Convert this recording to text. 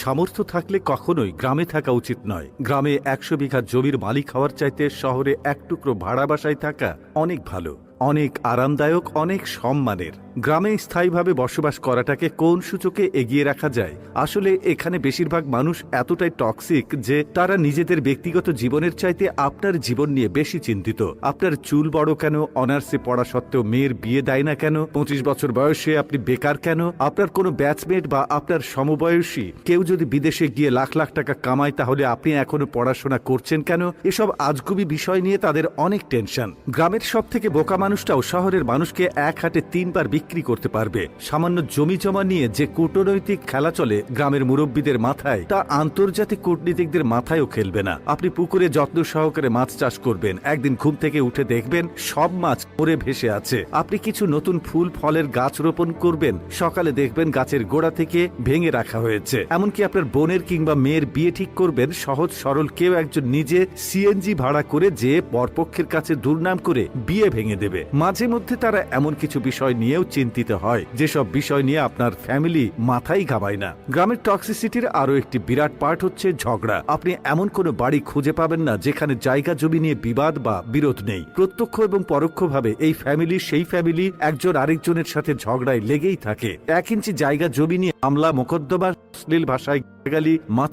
সামর্থ্য থাকলে কখনোই গ্রামে থাকা উচিত নয়। গ্রামে ১০০ বিঘা জমির মালিক হওয়ার চাইতে শহরে এক টুকরো ভাড়া বাসায় থাকা অনেক ভালো, অনেক আরামদায়ক, অনেক সম্মানের। গ্রামে স্থায়ীভাবে বসবাস করাটাকে কোন সূচকে এগিয়ে রাখা যায়? আসলে এখানে বেশিরভাগ মানুষ এতটাই টক্সিক যে তারা নিজেদের ব্যক্তিগত জীবনের চাইতে আপনার জীবন নিয়ে বেশি চিন্তিত। আপনার চুল বড় কেন, অনার্সে পড়া সত্ত্বেও মেয়ের বিয়ে দেয় না কেন, ২৫ বছর বয়সে আপনি বেকার কেন, আপনার কোনো ব্যাচমেট বা আপনার সমবয়সী কেউ যদি বিদেশে গিয়ে লাখ লাখ টাকা কামায় তাহলে আপনি এখনো পড়াশোনা করছেন কেন, এসব আজগুবি বিষয় নিয়ে তাদের অনেক টেনশন। গ্রামের সব থেকে বোকা মানুষটাও শহরের মানুষকে এক হাটে ৩ বার বিক্রি করতে পারবে। সামান্য জমি জমা নিয়ে যে কূটনৈতিক খেলা চলে গ্রামের মুরব্বীদের মাথায়, তা আন্তর্জাতিক কূটনীতিকদের মাথায়ও খেলবে না। আপনি পুকুরে যত্ন সহকারে মাছ চাষ করবেন, একদিন ঘুম থেকে উঠে দেখবেন সব মাছ মরে ভেসে আছে। আপনি কিছু নতুন ফুল ফলের গাছ রোপণ করবেন, সকালে দেখবেন গাছের গোড়া থেকে ভেঙে রাখা হয়েছে। এমনকি আপনার বোনের কিংবা মেয়ের বিয়ে ঠিক করবেন, সহজ সরল কেউ একজন নিজে সিএনজি ভাড়া করে যে বরপক্ষের কাছে দুর্নাম করে বিয়ে ভেঙে দেবে। মাঝে মধ্যে তারা এমন কিছু বিষয় নিয়েও চিন্তিত হয় যেসব বিষয় নিয়ে আপনার ফ্যামিলি মাথায় ঘামায় না। গ্রামের টক্সিসিটির আরো একটি বিরাট পার্ট হচ্ছে ঝগড়া। আপনি এমন কোনো বাড়ি খুঁজে পাবেন না যেখানে জায়গা জমি নিয়ে বিবাদ বা বিরোধ নেই। প্রত্যক্ষ এবং পরোক্ষভাবে এই ফ্যামিলি সেই ফ্যামিলি একজন আরেকজনের সাথে ঝগড়ায় লেগেই থাকে। ১ ইঞ্চি জায়গা জমি নিয়ে মামলা মোকদ্দমা, অশ্লীল ভাষায় গালি, মাথা